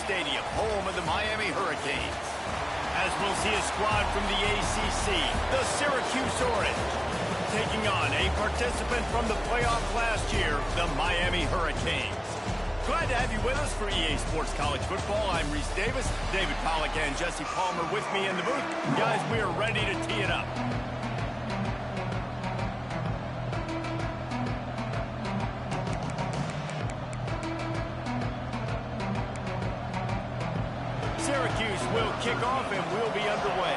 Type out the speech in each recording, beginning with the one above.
Stadium, home of the Miami Hurricanes. As we'll see a squad from the ACC, the Syracuse Orange, taking on a participant from the playoff last year, the Miami Hurricanes. Glad to have you with us for EA Sports College Football. I'm Reese Davis, David Pollack and Jesse Palmer with me in the booth. Guys, we are ready to tee it up. Syracuse will kick off and we'll be underway.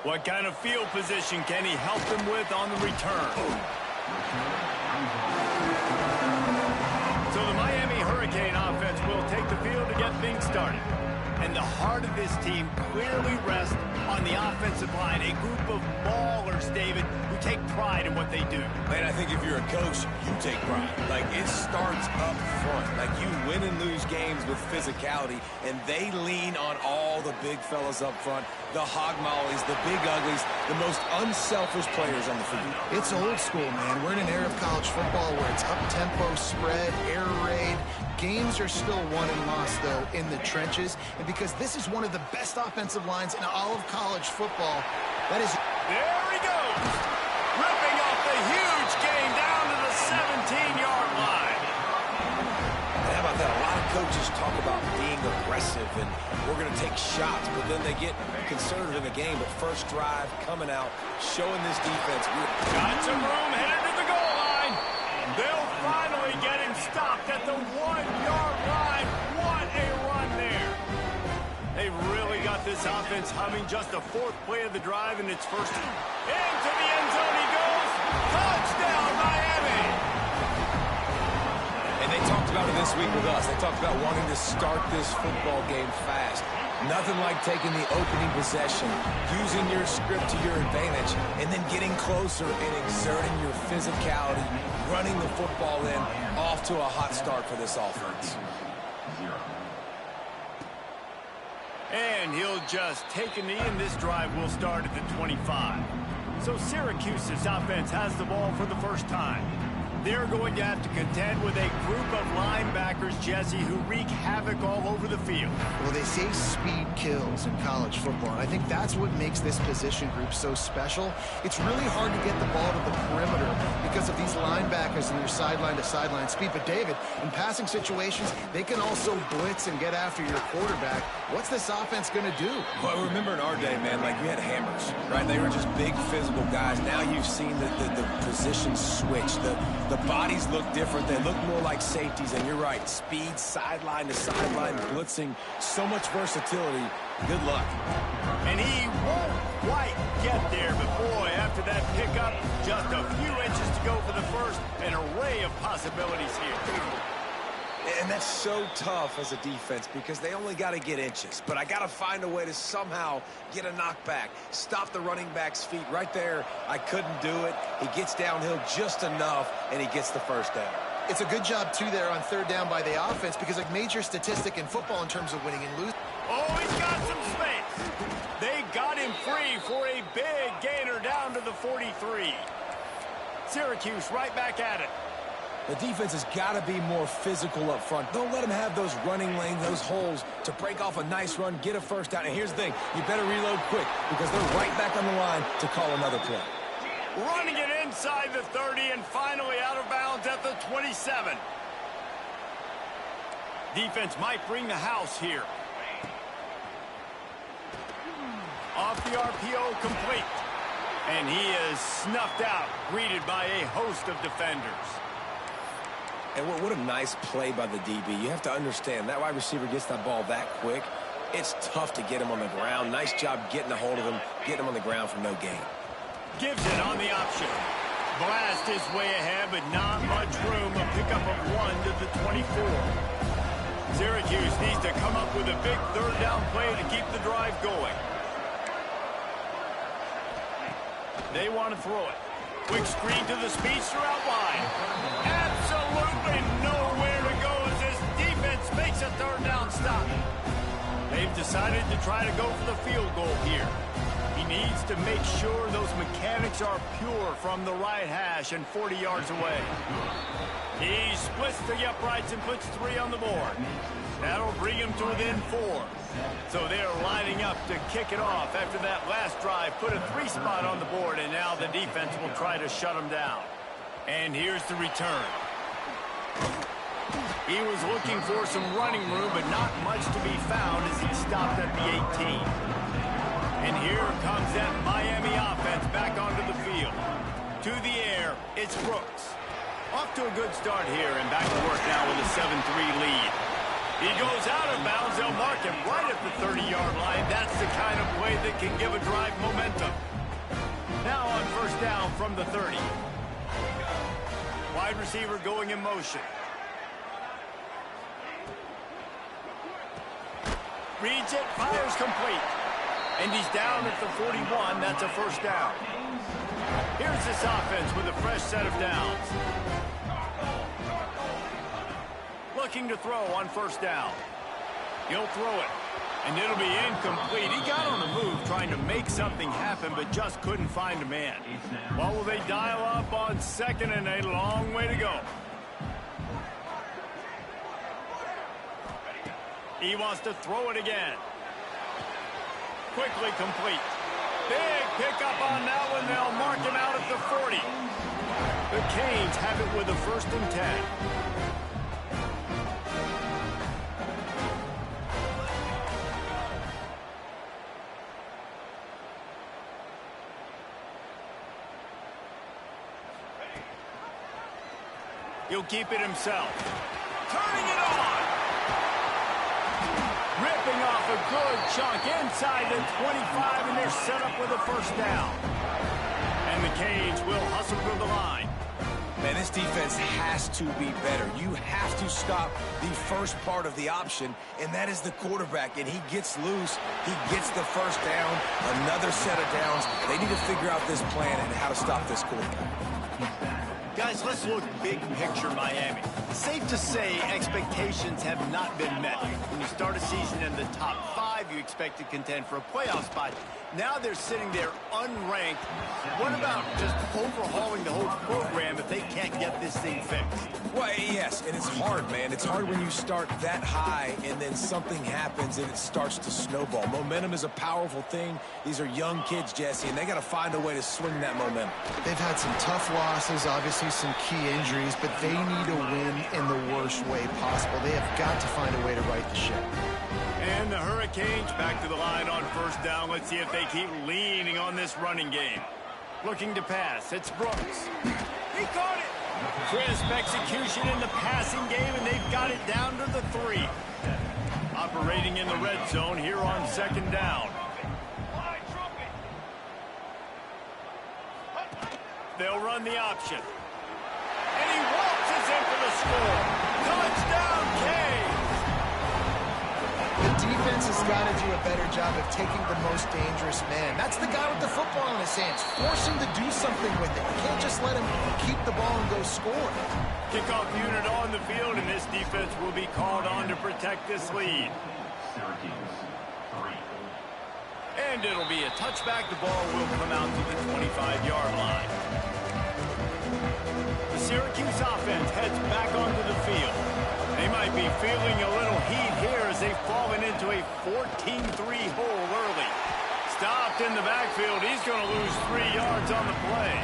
What kind of field position can he help them with on the return? So the Miami Hurricane offense will take the field to get things started. And the heart of this team clearly rests on the offensive line. A group of ballers, David, who take pride in what they do. Man, I think if you're a coach, you take pride. Like, it starts up front. Like, you win and lose games with physicality, and they lean on all the big fellas up front, the hog mollies, the big uglies, the most unselfish players on the field. It's old school, man. We're in an era of college football where it's up-tempo, spread, air raid. Games are still won and lost, though, in the trenches. And because this is one of the best offensive lines in all of college football, that is... There he goes! Ripping off the huge gain down to the 17-yard line. And how about that? A lot of coaches talk about being aggressive and we're going to take shots, but then they get conservative in the game. But first drive, coming out, showing this defense. Got some room, headed to the goal line. They'll finally get him stopped at the 1-yard line. What a run there. They really got this offense humming. Just the fourth play of the drive, and it's first. Into the end zone he goes. Touchdown, Miami. And they talked about it this week with us. They talked about wanting to start this football game fast. Nothing like taking the opening possession, using your script to your advantage, and then getting closer and exerting your physicality, running the football in, off to a hot start for this offense. And he'll just take a knee, and this drive will start at the 25. So Syracuse's offense has the ball for the first time. They're going to have to contend with a group of linebackers, Jesse, who wreak havoc all over the field. Well, they say speed kills in college football, and I think that's what makes this position group so special. It's really hard to get the ball to the perimeter because of these linebackers and their sideline-to-sideline speed. But, David, in passing situations, they can also blitz and get after your quarterback. What's this offense going to do? Well, remember in our day, man, like we had hammers, right? They were just big physical guys. Now you've seen the positions switch. The bodies look different. They look more like safeties, and you're right. Speed, sideline to sideline, blitzing, so much versatility. Good luck. And he won't quite get there, but boy, after that pickup, just a few inches to go for the first. An array of possibilities here. And that's so tough as a defense because they only got to get inches. But I got to find a way to somehow get a knockback, stop the running back's feet right there. I couldn't do it. He gets downhill just enough, and he gets the first down. It's a good job, too, there on third down by the offense because a major statistic in football in terms of winning and losing. Oh, he's got some space. They got him free for a big gainer down to the 43. Syracuse right back at it. The defense has got to be more physical up front. Don't let them have those running lanes, those holes to break off a nice run, get a first down. And here's the thing, you better reload quick because they're right back on the line to call another play. Running it inside the 30 and finally out of bounds at the 27. Defense might bring the house here. Off the RPO, complete. And he is snuffed out, greeted by a host of defenders. And what a nice play by the DB. You have to understand, that wide receiver gets that ball that quick. It's tough to get him on the ground. Nice job getting a hold of him, getting him on the ground for no gain. Gives it on the option. Blast is way ahead, but not much room. A pickup of 1 to the 24. Syracuse needs to come up with a big third down play to keep the drive going. They want to throw it. Quick screen to the speedster out wide. Absolutely nowhere to go as this defense makes a third down stop. They've decided to try to go for the field goal here. He needs needs to make sure those mechanics are pure from the right hash and 40 yards away. He splits the uprights and puts 3 on the board. That'll bring him to within 4. So they're lining up to kick it off after that last drive. Put a 3 spot on the board, and now the defense will try to shut them down. And here's the return. He was looking for some running room, but not much to be found as he stopped at the 18. And here comes that Miami offense back onto the field. To the air, it's Brooks. Off to a good start here, and back to work now with a 7-3 lead. He goes out of bounds. They'll mark him right at the 30-yard line. That's the kind of play that can give a drive momentum. Now on first down from the 30. Wide receiver going in motion. Reads it, fires complete. And he's down at the 41. That's a first down. Here's this offense with a fresh set of downs. Looking to throw on first down. He'll throw it, and it'll be incomplete. He got on the move trying to make something happen, but just couldn't find a man. What will they dial up on second and a long way to go? He wants to throw it again. Quickly complete. Big pickup on that one. They'll mark him out at the 40. The Canes have it with a 1st and 10. He'll keep it himself. Turning it on. Ripping off a good chunk inside the 25, and they're set up with a first down. And the Canes will hustle to the line. Man, this defense has to be better. You have to stop the first part of the option, and that is the quarterback. And he gets loose. He gets the first down. Another set of downs. They need to figure out this plan and how to stop this quarterback. Guys, let's look big picture Miami. Safe to say expectations have not been met. When you start a season in the top 5, you expect to contend for a playoff spot. Now they're sitting there unranked. What about just overhauling the whole program if they can't get this thing fixed? Well, yes, and it's hard, man. It's hard when you start that high and then something happens and it starts to snowball. Momentum is a powerful thing. These are young kids, Jesse, and they got to find a way to swing that momentum. They've had some tough losses, obviously some key injuries, but they need to win in the worst way possible. They have got to find a way to right the ship. And the Hurricanes back to the line on first down. Let's see if they keep leaning on this running game. Looking to pass. It's Brooks. He caught it. Crisp execution in the passing game, and they've got it down to the 3. Operating in the red zone here on second down. They'll run the option. And he waltzes in for the score. Touchdown, Canes! The defense has got to do a better job of taking the most dangerous man. That's the guy with the football in his hands. Force him to do something with it. You can't just let him keep the ball and go score. Kickoff unit on the field, and this defense will be called on to protect this lead. And it'll be a touchback. The ball will come out to the 25-yard line. The Syracuse offense heads back onto the field. They might be feeling a little heat here as they've fallen into a 14-3 hole early. Stopped in the backfield. He's going to lose 3 yards on the play.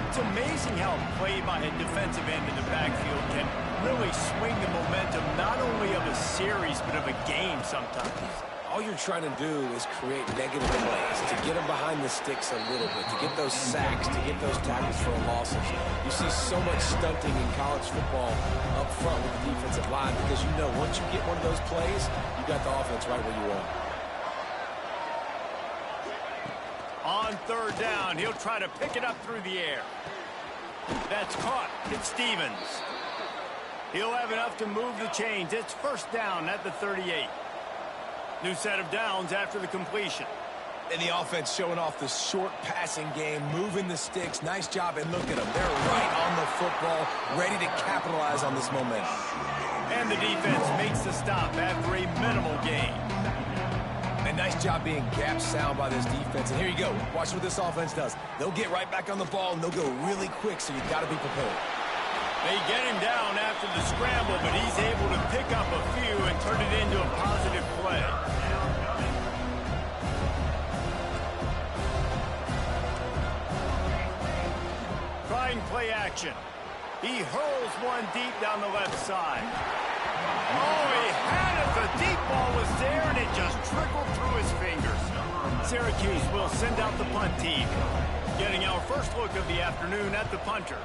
It's amazing how a play by a defensive end in the backfield can really swing the momentum not only of a series but of a game sometimes. All you're trying to do is create negative plays, to get them behind the sticks a little bit, to get those sacks, to get those tackles for losses. You see so much stunting in college football up front with the defensive line because you know once you get one of those plays, you got the offense right where you want. On third down, he'll try to pick it up through the air. That's caught. It's Stevens. He'll have enough to move the chains. It's first down at the 38. New set of downs after the completion. And the offense showing off the short passing game, moving the sticks. Nice job, and look at them. They're right on the football, ready to capitalize on this momentum. And the defense makes the stop after a minimal gain. And nice job being gap sound by this defense. And here you go. Watch what this offense does. They'll get right back on the ball, and they'll go really quick, so you've got to be prepared. They get him down after the scramble, but he's able to pick up a few and turn it into a positive play. Trying play action. He hurls one deep down the left side. Oh, he had it. The deep ball was there, and it just trickled through his fingers. Syracuse will send out the punt team. Getting our first look of the afternoon at the punter.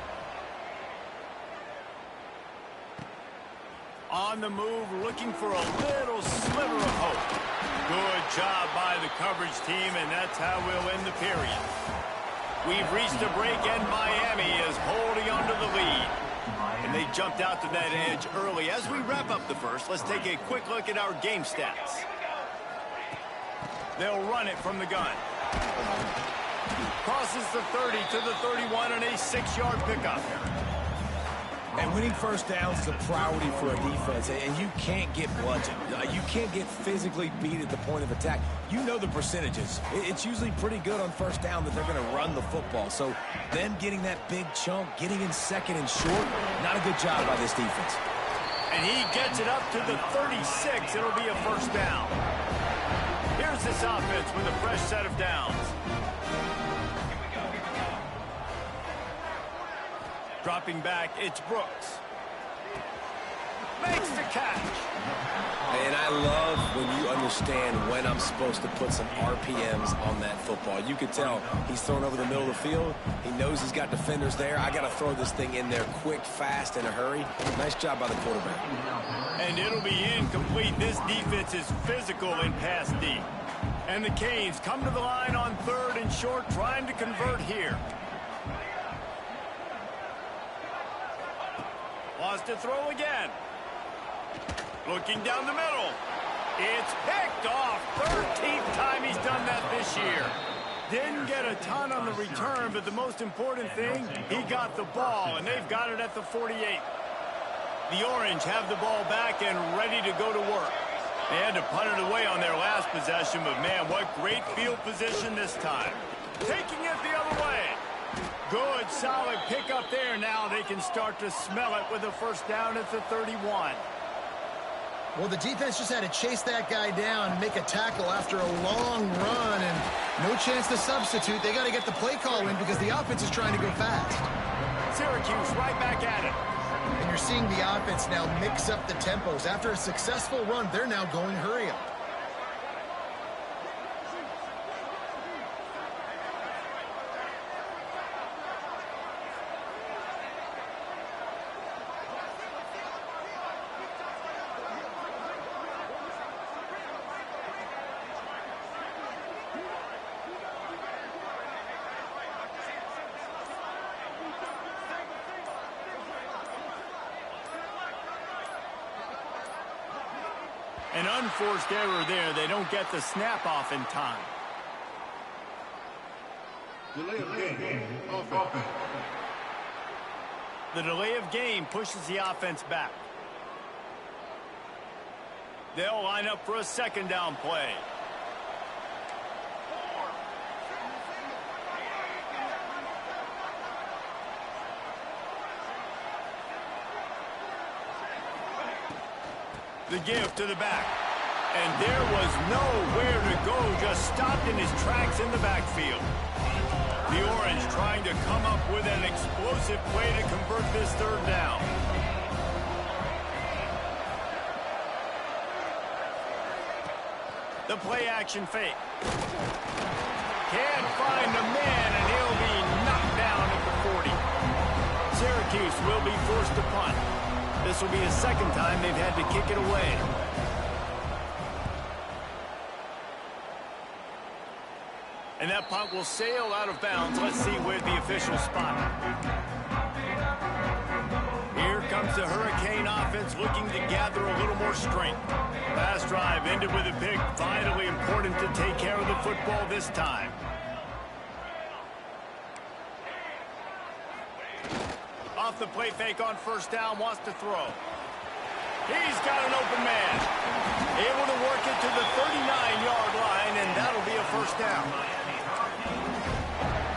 On the move, looking for a little sliver of hope. Good job by the coverage team, and that's how we'll end the period. We've reached a break, and Miami is holding on to the lead. And they jumped out to that edge early. As we wrap up the first, let's take a quick look at our game stats. They'll run it from the gun. Crosses the 30 to the 31 on a 6-yard pickup. And winning first downs is a priority for a defense, and you can't get bludgeoned. You can't get physically beat at the point of attack. You know the percentages. It's usually pretty good on first down that they're going to run the football. So them getting that big chunk, getting in second and short, not a good job by this defense. And he gets it up to the 36. It'll be a first down. Here's this offense with a fresh set of downs. Dropping back, it's Brooks. Makes the catch. And I love when you understand when I'm supposed to put some RPMs on that football. You can tell he's thrown over the middle of the field. He knows he's got defenders there. I got to throw this thing in there quick, fast, in a hurry. Nice job by the quarterback. And it'll be incomplete. This defense is physical in pass deep. And the Canes come to the line on 3rd and short, trying to convert here. Wants to throw again. Looking down the middle. It's picked off. 13th time he's done that this year. Didn't get a ton on the return, but the most important thing, he got the ball, and they've got it at the 48. The Orange have the ball back and ready to go to work. They had to punt it away on their last possession, but man, what great field position this time. Taking it the other way. Good, solid pickup there. Now they can start to smell it with a first down at the 31. Well, the defense just had to chase that guy down and make a tackle after a long run, and no chance to substitute. They got to get the play call in because the offense is trying to go fast. Syracuse right back at it. And you're seeing the offense now mix up the tempos. After a successful run, they're now going hurry up. An unforced error there. They don't get the snap off in time. Delay of game. Offense. The delay of game pushes the offense back. They'll line up for a second down play. The give to the back. And there was nowhere to go, just stopped in his tracks in the backfield. The Orange trying to come up with an explosive play to convert this third down. The play action fake. Can't find the man, and he'll be knocked down at the 40. Syracuse will be forced to punt. This will be the second time they've had to kick it away. And that punt will sail out of bounds. Let's see where the official spot it. Here comes the Hurricane offense looking to gather a little more strength. Last drive ended with a pick. Vitally important to take care of the football this time. Off the play fake on first down, wants to throw. He's got an open man. Able to work it to the 39-yard line, and that'll be a first down.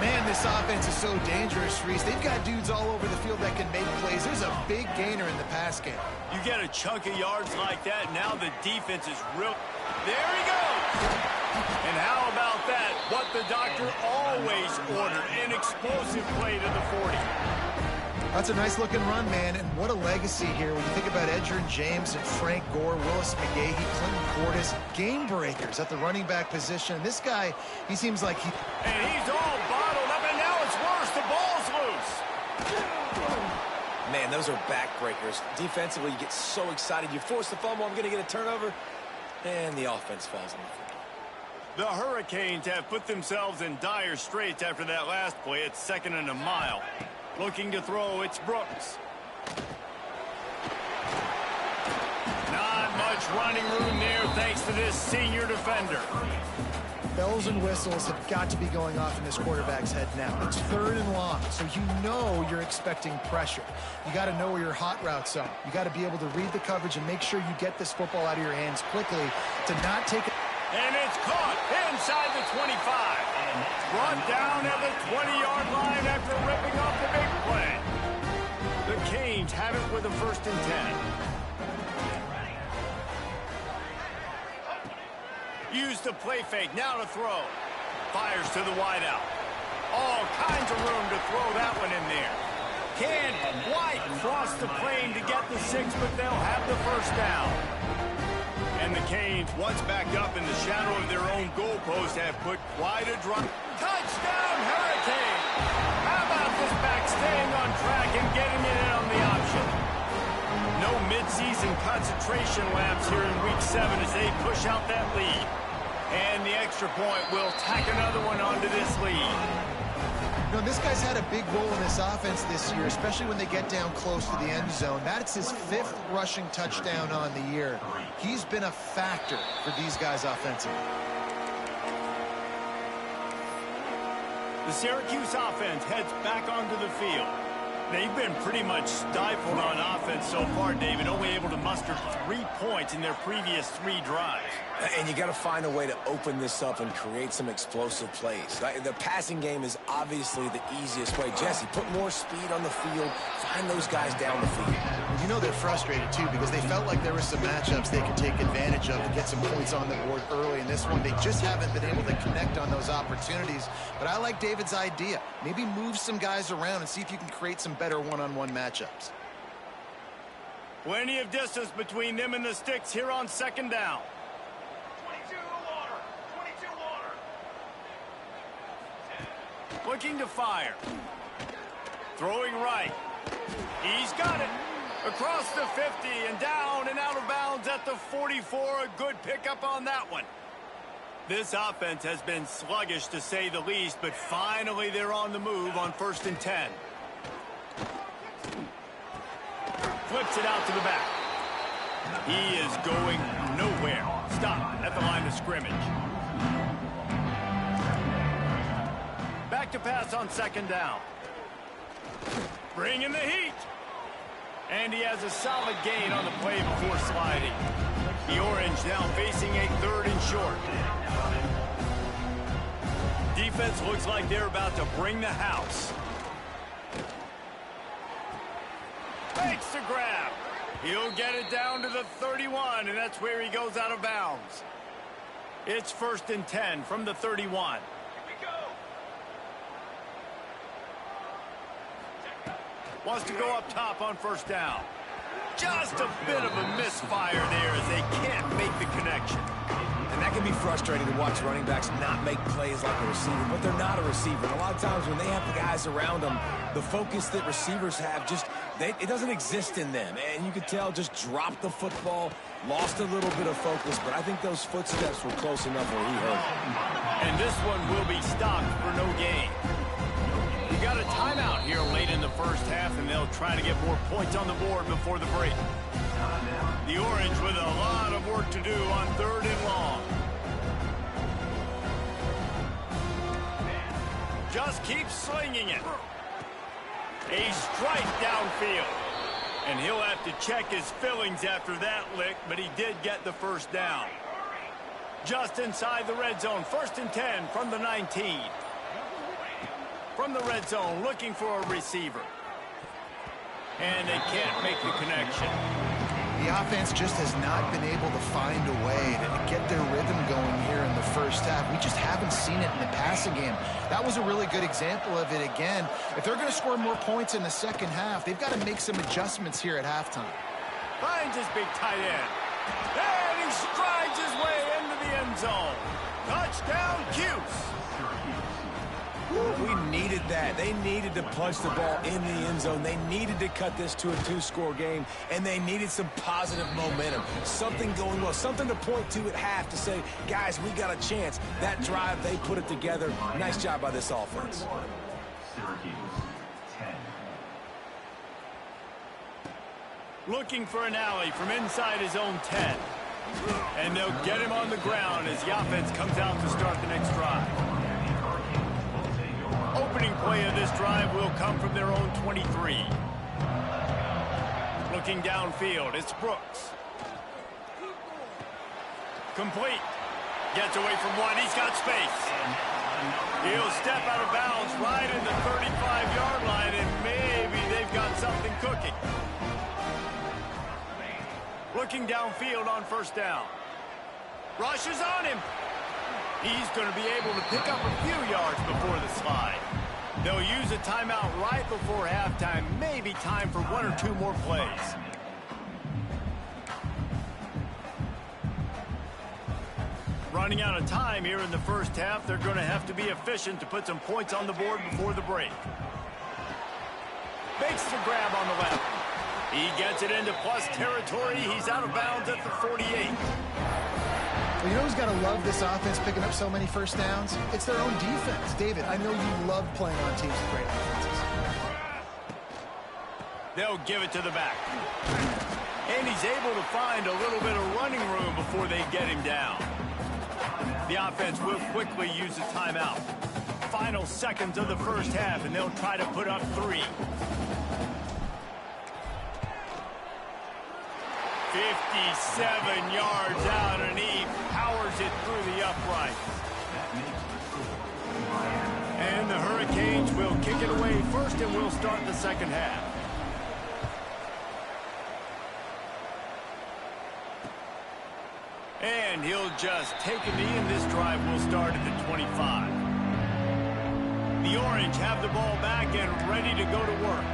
Man, this offense is so dangerous, Reese. They've got dudes all over the field that can make plays. There's a big gainer in the pass game. You get a chunk of yards like that, now the defense is real. There he goes. And how about that? What the doctor always ordered, an explosive play to the 40. That's a nice-looking run, man, and what a legacy here when you think about Edgerrin James and Frank Gore, Willis McGahee, Clinton Portis, game breakers at the running back position. This guy, he seems like he... And he's all bottled up, and now it's worse. The ball's loose. Man, those are backbreakers. Defensively, you get so excited. You force the fumble, I'm going to get a turnover, and the offense falls on the floor. The Hurricanes have put themselves in dire straits after that last play. It's 2nd and a mile. Looking to throw, it's Brooks. Not much running room there thanks to this senior defender. Bells and whistles have got to be going off in this quarterback's head now. It's 3rd and long, so you know you're expecting pressure. You got to know where your hot routes are. You got to be able to read the coverage and make sure you get this football out of your hands quickly to not take it. And it's caught inside the 25. Brought down at the 20-yard line after ripping off the big play. The Canes have it with a 1st and 10. Use the play fake, now to throw. Fires to the wideout. All kinds of room to throw that one in there. Can't quite cross the plane to get the 6, but they'll have the 1st down. And the Canes, once backed up in the shadow of their own goalpost, have put quite a drop. Touchdown, Hurricane! How about this back staying on track and getting it in on the option? No midseason concentration laps here in Week 7 as they push out that lead. And the extra point will tack another one onto this lead. You know, this guy's had a big role in this offense this year, especially when they get down close to the end zone. That's his 5th rushing touchdown on the year. He's been a factor for these guys offensively. The Syracuse offense heads back onto the field. They've been pretty much stifled on offense so far, David, only able to muster 3 points in their previous 3 drives. And you got to find a way to open this up and create some explosive plays. The passing game is obviously the easiest way. Jesse, put more speed on the field. Find those guys down the field. You know they're frustrated, too, because they felt like there were some matchups they could take advantage of to get some points on the board early. In this one, they just haven't been able to connect on those opportunities. But I like David's idea. Maybe move some guys around and see if you can create some better one-on-one matchups. Plenty of distance between them and the sticks here on 2nd down. 22 water. 22 water. Looking to fire. Throwing right. He's got it. Across the 50 and down and out of bounds at the 44. A good pickup on that one. This offense has been sluggish to say the least, but finally they're on the move on 1st and 10. Flips it out to the back. He is going nowhere. Stop at the line of scrimmage. Back to pass on 2nd down. Bringing the heat. And he has a solid gain on the play before sliding. The Orange now facing a 3rd and short. Defense looks like they're about to bring the house. Makes the grab. He'll get it down to the 31, and that's where he goes out of bounds. It's 1st and 10 from the 31. Wants to go up top on 1st down. Just a bit of a misfire there as they can't make the connection. And that can be frustrating to watch running backs not make plays like a receiver, but they're not a receiver. And a lot of times when they have the guys around them, the focus that receivers have it doesn't exist in them. And you could tell just dropped the football, lost a little bit of focus, but I think those footsteps were close enough where he hurt. And this one will be stopped for no gain. We got a timeout here late in the 1st half, and they'll try to get more points on the board before the break. The Orange with a lot of work to do on 3rd and long. Just keep slinging it. A strike downfield. And he'll have to check his fillings after that lick, but he did get the first down. Just inside the red zone, 1st and 10 from the 19. From the red zone, looking for a receiver. And they can't make the connection. The offense just has not been able to find a way to get their rhythm going here in the first half. We just haven't seen it in the passing game. That was a really good example of it again. If they're going to score more points in the second half, they've got to make some adjustments here at halftime. Finds his big tight end. And he strides his way into the end zone. Touchdown, Cuse. We needed that. They needed to punch the ball in the end zone. They needed to cut this to a 2-score game, and they needed some positive momentum. Something going well, something to point to at half to say, guys, we got a chance. That drive, they put it together. Nice job by this offense. Syracuse, 10. Looking for an alley from inside his own 10. And they'll get him on the ground as the offense comes out to start the next drive. Opening play of this drive will come from their own 23. Looking downfield, it's Brooks. Complete. Gets away from one, he's got space. He'll step out of bounds right in the 35-yard line, and maybe they've got something cooking. Looking downfield on 1st down. Rushes on him. He's going to be able to pick up a few yards before the slide. They'll use a timeout right before halftime. Maybe time for 1 or 2 more plays. Running out of time here in the first half. They're going to have to be efficient to put some points on the board before the break. Makes the grab on the left. He gets it into plus territory. He's out of bounds at the 48. Well, you know who's got to love this offense picking up so many first downs? It's their own defense. David, I know you love playing on teams with great offenses. They'll give it to the back. And he's able to find a little bit of running room before they get him down. The offense will quickly use a timeout. Final seconds of the first half, and they'll try to put up 3. 57 yards out, and he powers it through the uprights. And the Hurricanes will kick it away first, and we'll start the second half. And he'll just take a knee, and this drive will start at the 25. The Orange have the ball back and ready to go to work.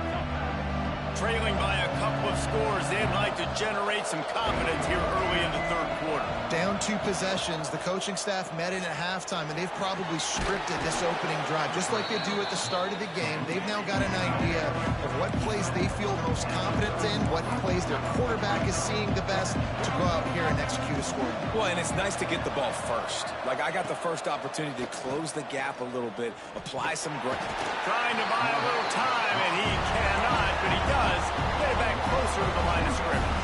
Trailing by a couple of scores, they'd like to generate some confidence here early in the third quarter. Down 2 possessions, the coaching staff met in at halftime, and they've probably scripted this opening drive. Just like they do at the start of the game, they've now got an idea of what plays they feel most confident in, what plays their quarterback is seeing the best to go out here and execute a score. Well, and it's nice to get the ball first. Like, I got the first opportunity to close the gap a little bit, apply some ground. Trying to buy a little time, and he cannot, but he does. Get it back closer to the line of scrimmage.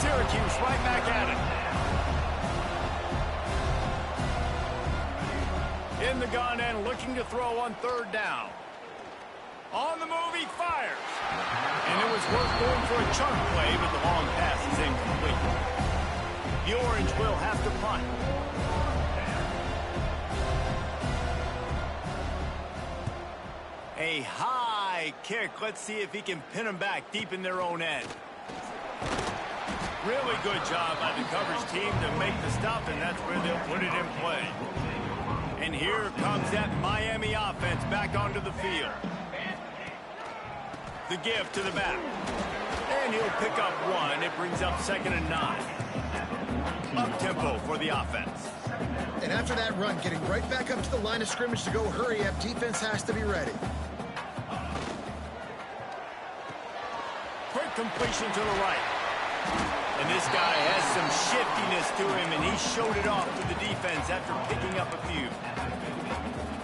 Syracuse right back at it. In the gun and looking to throw on 3rd down. On the move, he fires. And it was worth going for a chunk play, but the long pass is incomplete. The Orange will have to punt. A high kick. Let's see if he can pin them back deep in their own end. Really good job by the coverage team to make the stop, and that's where they'll put it in play. And here comes that Miami offense back onto the field. The give to the back. And he'll pick up 1. It brings up 2nd and 9. Up-tempo for the offense. And after that run, getting right back up to the line of scrimmage to go hurry up, defense has to be ready. Quick completion to the right. And this guy has some shiftiness to him, and he showed it off to the defense after picking up a few.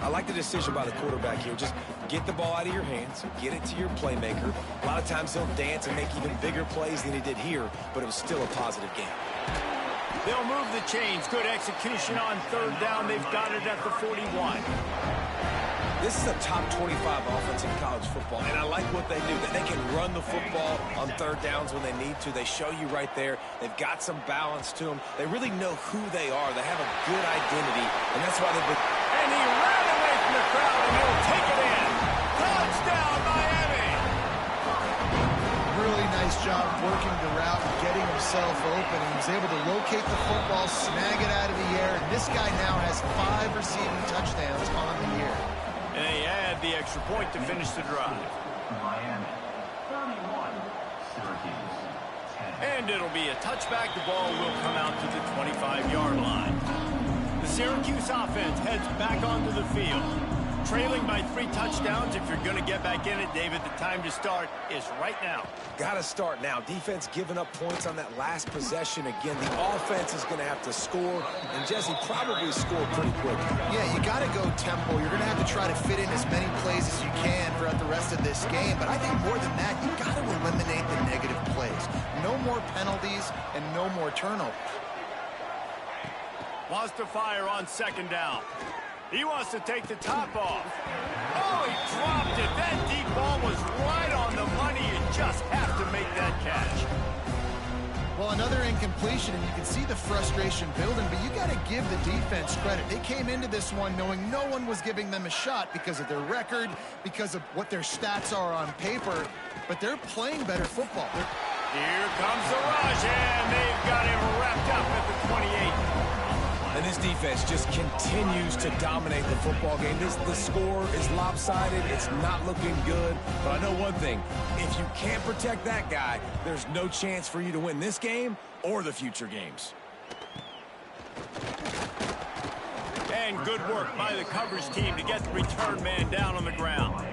I like the decision by the quarterback here. Just get the ball out of your hands, get it to your playmaker. A lot of times he'll dance and make even bigger plays than he did here, but it was still a positive game. They'll move the chains. Good execution on 3rd down. They've got it at the 41. This is a top 25 offense in college football, and I like what they do. They can run the football on third downs when they need to. They show you right there. They've got some balance to them. They really know who they are. They have a good identity, and that's why they've been... And he ran away from the crowd, and he'll take it in. Touchdown, Miami! Really nice job working the route and getting himself open. He was able to locate the football, snag it out of the air, and this guy now has 5 receiving touchdowns on the year. And they add the extra point to finish the drive. Miami, 31. Syracuse, 10. And it'll be a touchback. The ball will come out to the 25-yard line. The Syracuse offense heads back onto the field. Trailing by 3 touchdowns. If you're going to get back in it, David, the time to start is right now. Got to start now. Defense giving up points on that last possession. Again, the offense is going to have to score, and Jesse probably score pretty quick. Yeah, you got to go tempo. You're going to have to try to fit in as many plays as you can throughout the rest of this game. But I think more than that, you got to eliminate the negative plays. No more penalties and no more turnovers. Wants to fire on second down. He wants to take the top off. Oh, he dropped it. That deep ball was right on the money. You just have to make that catch. Well, another incompletion, and you can see the frustration building, but you got to give the defense credit. They came into this one knowing no one was giving them a shot because of their record, because of what their stats are on paper, but they're playing better football. Here comes the rush, and they've got him wrapped up at the 28. And this defense just continues to dominate the football game. The score is lopsided. It's not looking good. But I know one thing. If you can't protect that guy, there's no chance for you to win this game or the future games. And good work by the coverage team to get the return man down on the ground.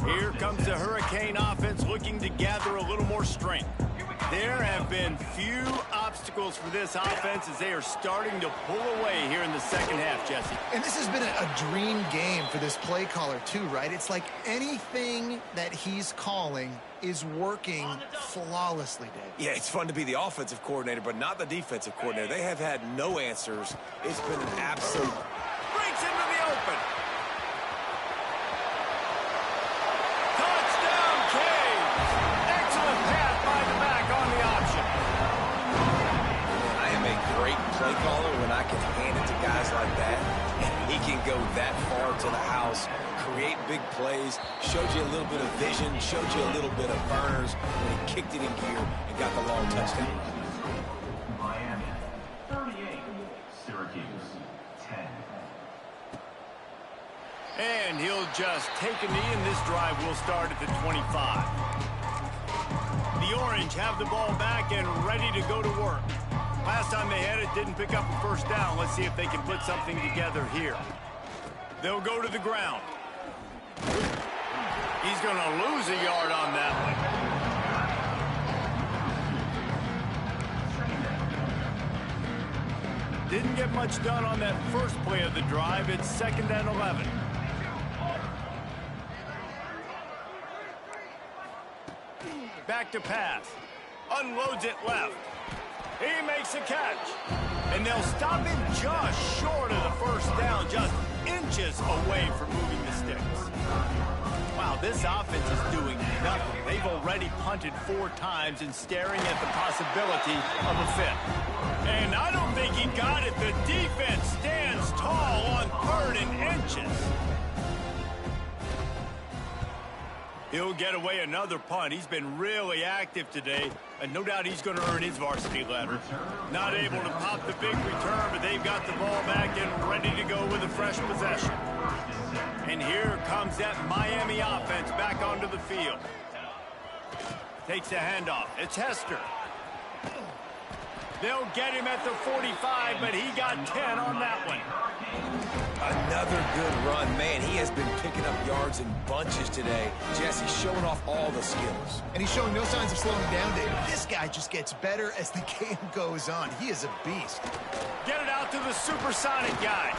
Here comes the Hurricane offense looking to gather a little more strength. There have been few obstacles for this offense as they are starting to pull away here in the second half, Jesse. And this has been a dream game for this play caller too, right? It's like anything that he's calling is working flawlessly, Dave. Yeah, it's fun to be the offensive coordinator, but not the defensive coordinator. They have had no answers. It's been an absolute... Breaks into the open. Play caller when I can hand it to guys like that, and he can go that far to the house, create big plays, showed you a little bit of vision, showed you a little bit of burners when he kicked it in gear and got the long touchdown. Miami, 38. Syracuse, 10. And he'll just take a knee, and this drive will start at the 25. The Orange have the ball back and ready to go to work. Last time they had it, didn't pick up a first down. Let's see if they can put something together here. They'll go to the ground. He's going to lose a yard on that one. Didn't get much done on that first play of the drive. It's 2nd and 11. Back to pass. Unloads it left. He makes a catch. And they'll stop him just short of the first down, just inches away from moving the sticks. Wow, this offense is doing nothing. They've already punted 4 times and staring at the possibility of a 5th. And I don't think he got it. The defense stands tall on 3rd and inches. He'll get away another punt. He's been really active today, and no doubt he's going to earn his varsity letter. Not able to pop the big return, but they've got the ball back and ready to go with a fresh possession. And here comes that Miami offense back onto the field. Takes the handoff. It's Hester. They'll get him at the 45, but he got 10 on that one. Another good run. Man, he has been picking up yards in bunches today. Jesse showing off all the skills. And he's showing no signs of slowing down, David. This guy just gets better as the game goes on. He is a beast. Get it out to the supersonic guy.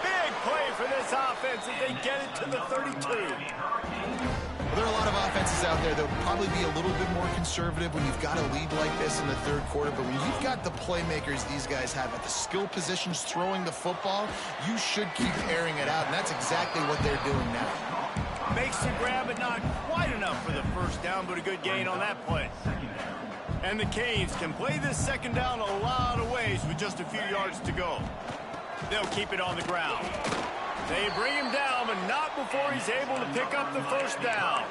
Big play for this offense as they get it to the 32. Well, there are a lot of offenses out there that would probably be a little bit more conservative when you've got a lead like this in the third quarter, but when you've got the playmakers these guys have at the skill positions throwing the football, you should keep airing it out, and that's exactly what they're doing now. Makes the grab, but not quite enough for the first down, but a good gain on that play. And the Canes can play this second down a lot of ways with just a few yards to go. They'll keep it on the ground. They bring him down, but not before he's able to pick up the first down.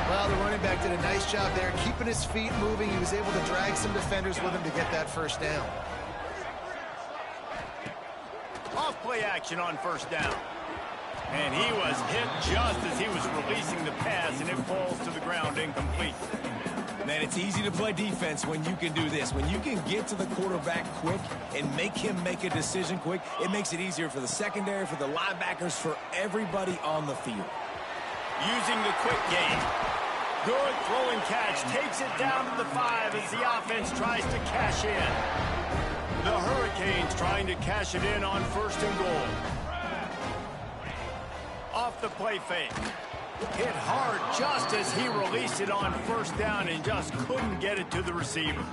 Well, the running back did a nice job there, keeping his feet moving. He was able to drag some defenders with him to get that first down. Off-play action on first down. And he was hit just as he was releasing the pass, and it falls to the ground incomplete. Man, it's easy to play defense when you can do this. When you can get to the quarterback quick and make him make a decision quick, it makes it easier for the secondary, for the linebackers, for everybody on the field. Using the quick game. Good throwing catch. Takes it down to the 5 as the offense tries to cash in. The Hurricanes trying to cash it in on first and goal. Off the play fake. Hit hard just as he released it on first down and just couldn't get it to the receiver.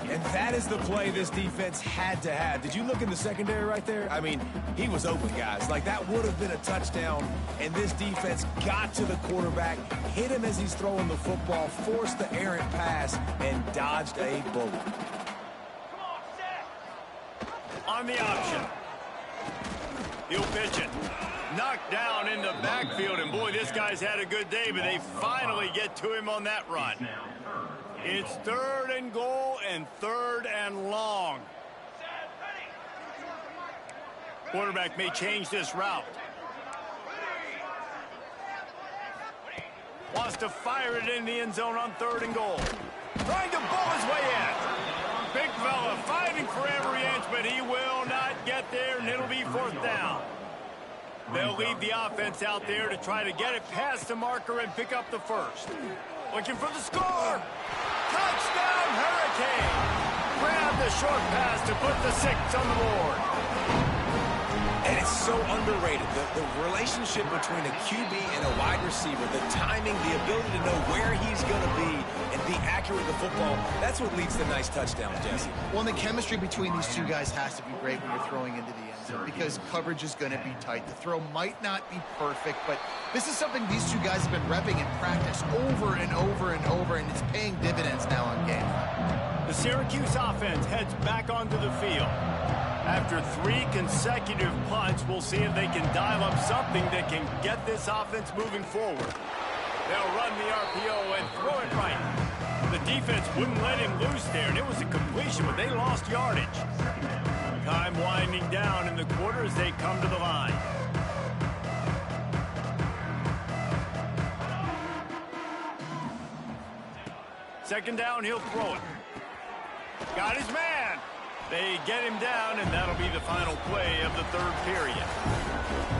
And that is the play this defense had to have. Did you look in the secondary right there? I mean, he was open, guys. Like, that would have been a touchdown, and this defense got to the quarterback, hit him as he's throwing the football, forced the errant pass, and dodged a bullet. On the option. He'll pitch it. Knocked down in the backfield, and boy, this guy's had a good day, but they finally get to him on that run. It's third and goal and third and long. Quarterback may change this route. Wants to fire it in the end zone on third and goal. Trying to bull his way in. Big fella fighting for every inch, but he will not get there, and it'll be fourth down. They'll leave the offense out there to try to get it past the marker and pick up the first. Looking for the score. Touchdown, Hurricane. Grab the short pass to put the 6 on the board. And it's so underrated. The relationship between a QB and a wide receiver, the timing, the ability to know where he's going to be and be accurate with the football, that's what leads to nice touchdowns, Jesse. Well, and the chemistry between these two guys has to be great when you're throwing into the end zone because coverage is going to be tight. The throw might not be perfect, but this is something these two guys have been repping in practice over and over and over, and it's paying dividends now on game. The Syracuse offense heads back onto the field. After 3 consecutive punts, we'll see if they can dial up something that can get this offense moving forward. They'll run the RPO and throw it right. The defense wouldn't let him loose there, and it was a completion, but they lost yardage. Time winding down in the quarter as they come to the line. Second down, he'll throw it. Got his man. They get him down, and that'll be the final play of the third period.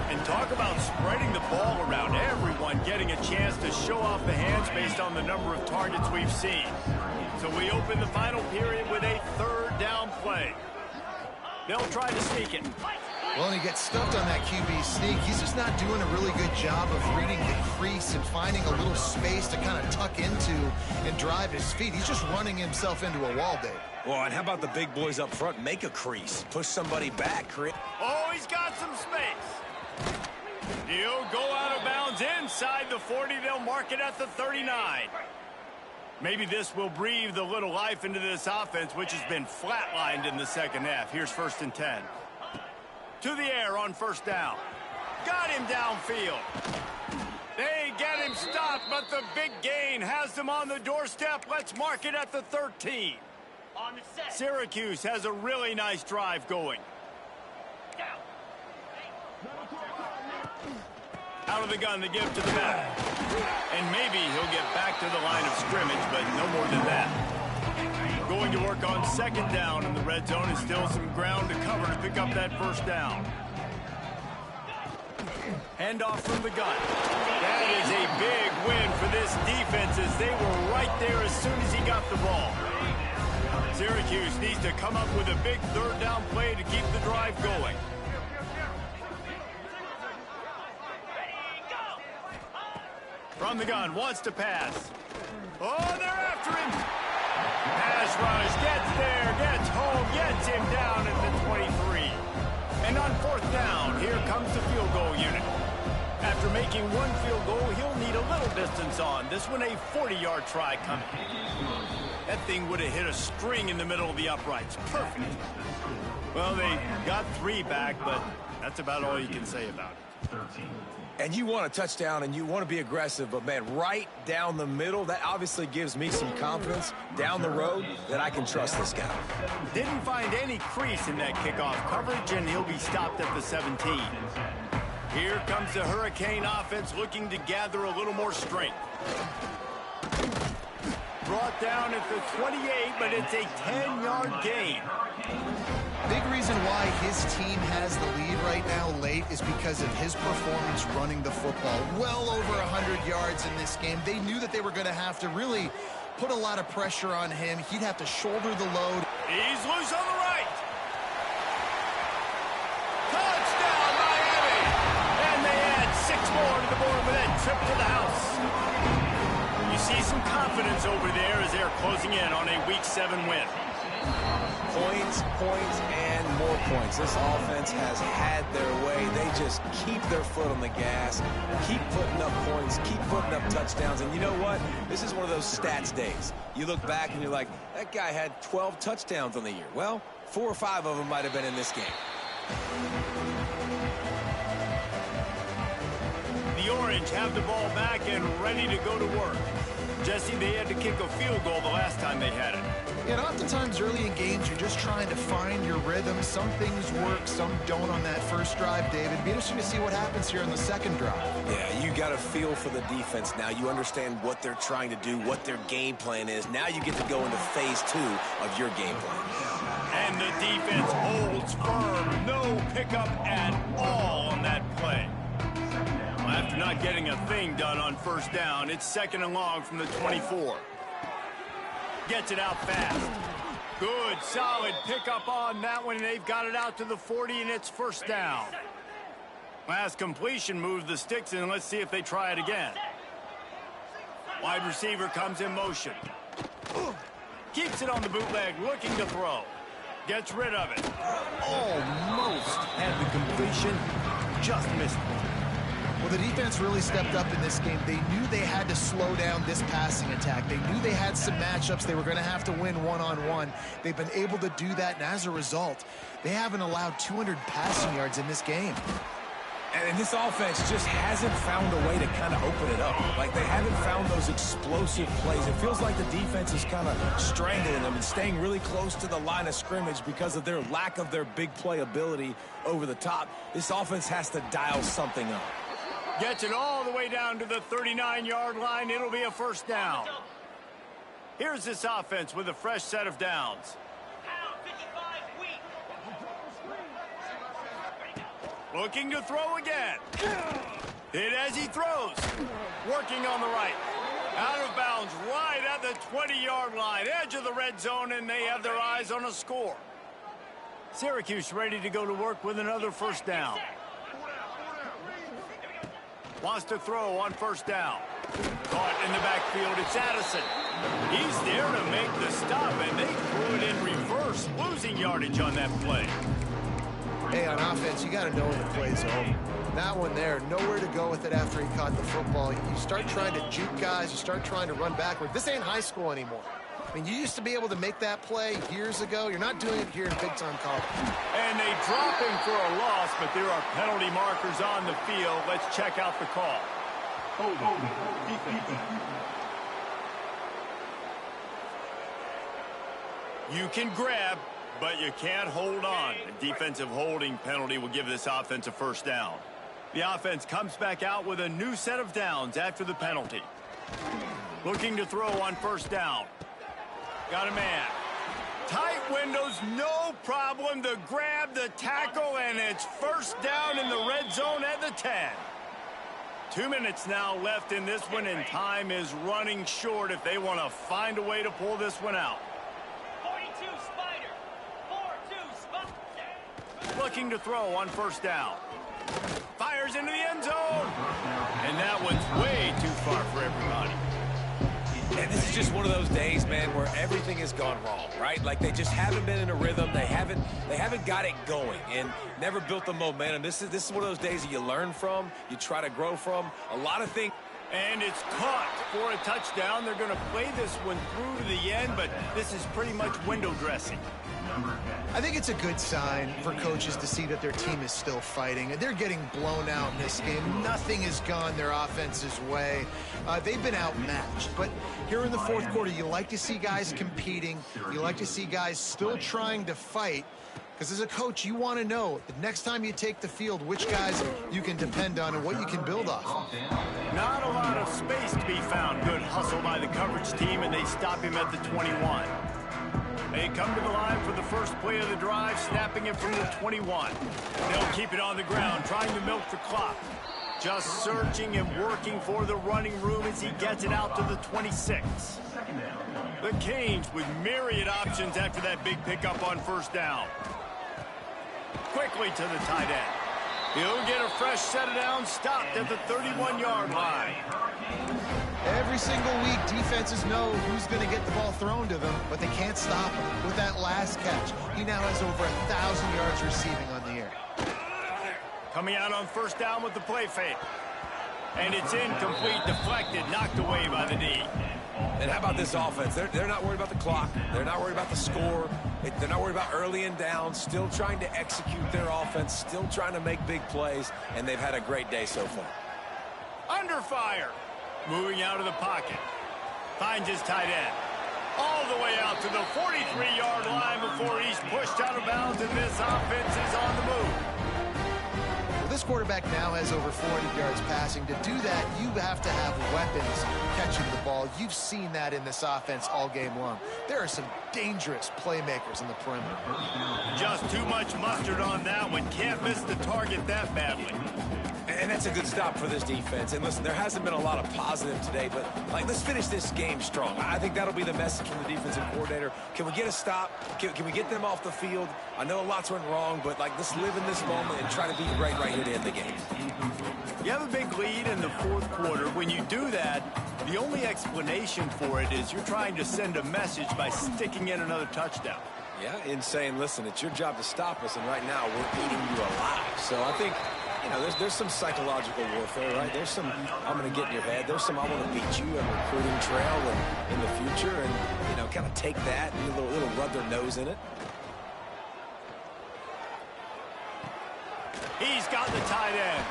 And talk about spreading the ball around, everyone getting a chance to show off the hands based on the number of targets we've seen. So we open the final period with a third down play. They'll try to sneak it. Well, and he gets stuffed on that QB sneak. He's just not doing a really good job of reading the crease and finding a little space to kind of tuck into and drive his feet. He's just running himself into a wall, Dave. Well, and how about the big boys up front? Make a crease. Push somebody back. Oh, he's got some space. He'll go out of bounds inside the 40. They'll mark it at the 39. Maybe this will breathe a little life into this offense, which has been flatlined in the second half. Here's first and 10. To the air on first down. Got him downfield. They get him stopped, but the big gain has them on the doorstep. Let's mark it at the 13. Syracuse has a really nice drive going. Out of the gun, they give to the back. And maybe he'll get back to the line of scrimmage, but no more than that. Going to work on second down in the red zone and still some ground to cover to pick up that first down. Handoff from the gun. That is a big win for this defense as they were right there as soon as he got the ball. Syracuse needs to come up with a big third down play to keep the drive going. From the gun, wants to pass. Oh, they're after him. Pass rush, gets there, gets home, gets him down at the 23. And on 4th down, here comes the field goal unit. After making one field goal, he'll need a little distance on. This one, a 40-yard try coming. That thing would have hit a string in the middle of the uprights. Perfect. Well, they got 3 back, but that's about all you can say about it. 13. And you want a touchdown and you want to be aggressive, but man, right down the middle, that obviously gives me some confidence down the road that I can trust this guy. Didn't find any crease in that kickoff coverage, and he'll be stopped at the 17. Here comes the Hurricane offense looking to gather a little more strength. Brought down at the 28, but it's a 10-yard gain. Big reason why his team has the lead right now late is because of his performance running the football. Well over 100 yards in this game. They knew that they were going to have to really put a lot of pressure on him. He'd have to shoulder the load. He's loose on the right. Touchdown, Miami! And they add 6 more to the board with that trip to the house. You see some confidence over there as they're closing in on a Week 7 win. Points, and more points. This offense has had their way. They just keep their foot on the gas, keep putting up points, keep putting up touchdowns. And you know what? This is one of those stats days. You look back and you're like, that guy had 12 touchdowns on the year. Well, 4 or 5 of them might have been in this game. The Orange have the ball back and ready to go to work. Jesse, they had to kick a field goal the last time they had it. And oftentimes early in games, you're just trying to find your rhythm. Some things work, some don't on that first drive, David. It'd be interesting to see what happens here on the second drive. Yeah, you got a feel for the defense now. You understand what they're trying to do, what their game plan is. Now you get to go into phase 2 of your game plan. And the defense holds firm. No pickup at all on that play. Well, after not getting a thing done on first down, it's 2nd and long from the 24. Gets it out fast. Good, solid pickup on that one. They've got it out to the 40, and it's 1st down. Last completion moved the sticks in. Let's see if they try it again. Wide receiver comes in motion. Keeps it on the bootleg, looking to throw. Gets rid of it. Almost had the completion. Just missed it. Well, the defense really stepped up in this game. They knew they had to slow down this passing attack. They knew they had some matchups they were going to have to win one-on-one. They've been able to do that, and as a result, they haven't allowed 200 passing yards in this game. And this offense just hasn't found a way to kind of open it up. Like, they haven't found those explosive plays. It feels like the defense is kind of strangling them and staying really close to the line of scrimmage because of their lack of their big play ability over the top. This offense has to dial something up. Gets it all the way down to the 39-yard line. It'll be a 1st down. Here's this offense with a fresh set of downs. Looking to throw again. Hit as he throws. Working on the right. Out of bounds right at the 20-yard line. Edge of the red zone, and they have their eyes on a score. Syracuse ready to go to work with another 1st down. Wants to throw on 1st down. Caught in the backfield, it's Addison. He's there to make the stop, and they threw it in reverse, losing yardage on that play. Hey, on offense, you got to know when the play's over. That one there, nowhere to go with it after he caught the football. You start trying to juke guys, you start trying to run backward. This ain't high school anymore. I mean, you used to be able to make that play years ago. You're not doing it here in big-time college. And they drop him for a loss, but there are penalty markers on the field. Let's check out the call. You can grab, but you can't hold on. A defensive holding penalty will give this offense a 1st down. The offense comes back out with a new set of downs after the penalty. Looking to throw on 1st down. Got a man. Tight windows, no problem to grab the tackle, and it's 1st down in the red zone at the 10. 2 minutes now left in this one, and time is running short if they want to find a way to pull this one out. 42 Spider. 4-2 Spider. Looking to throw on 1st down. Fires into the end zone. And that one's way too far for everybody. And this is just one of those days, man, where everything has gone wrong, right? Like they just haven't been in a rhythm. They haven't got it going and never built the momentum. This is one of those days that you learn from, you try to grow from. A lot of things. And it's caught for a touchdown. They're going to play this one through to the end, but this is pretty much window dressing. I think it's a good sign for coaches to see that their team is still fighting. And they're getting blown out in this game. Nothing has gone their offense's way. They've been outmatched. But here in the fourth quarter, you like to see guys competing. You like to see guys still trying to fight. Because as a coach, you want to know the next time you take the field, which guys you can depend on and what you can build off. Not a lot of space to be found. Good hustle by the coverage team, and they stop him at the 21. They come to the line for the first play of the drive, snapping it from the 21. They'll keep it on the ground, trying to milk the clock. Just searching and working for the running room as he gets it out to the 26. The Canes with myriad options after that big pickup on first down. Quickly to the tight end. He'll get a fresh set of downs, stopped at the 31-yard line. Every single week, defenses know who's going to get the ball thrown to them, but they can't stop him. With that last catch, he now has over 1,000 yards receiving on the year. Coming out on first down with the play fake. And it's incomplete, deflected, knocked away by the D. And how about this offense? They're not worried about the clock. They're not worried about the score. They're not worried about early and down. Still trying to execute their offense. Still trying to make big plays. And they've had a great day so far. Under fire. Moving out of the pocket. Finds his tight end. All the way out to the 43-yard line before he's pushed out of bounds, and this offense is on the move. Well, this quarterback now has over 400 yards passing. To do that, you have to have weapons catching the ball. You've seen that in this offense all game long. There are some dangerous playmakers in the perimeter. Just too much mustard on that one. Can't miss the target that badly. And that's a good stop for this defense. And listen, there hasn't been a lot of positive today, but let's finish this game strong. I think that'll be the message from the defensive coordinator. Can we get a stop? Can we get them off the field? I know lots went wrong, but let's live in this moment and try to be great right here to end the game. You have a big lead in the fourth quarter. When you do that, the only explanation for it is you're trying to send a message by sticking in another touchdown. Yeah, in saying, listen, it's your job to stop us, and right now we're eating you alive. So I think, there's some psychological warfare, right? There's some, I'm going to get in your head. There's some, I want to beat you on recruiting trail and in the future, and, kind of take that and a little rub their nose in it. He's got the tight end.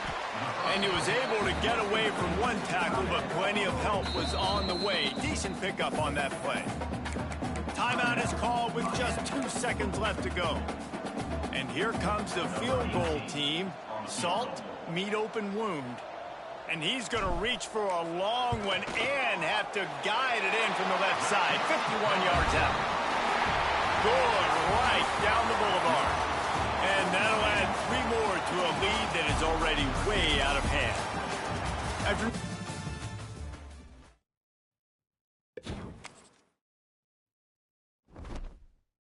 And he was able to get away from one tackle, but plenty of help was on the way. Decent pickup on that play. Timeout is called with just 2 seconds left to go. And here comes the field goal team. Salt, meat open wound. And he's going to reach for a long one and have to guide it in from the left side. 51 yards out. Good right down the boulevard. And that'll add 3 more to a lead that is already way out of hand.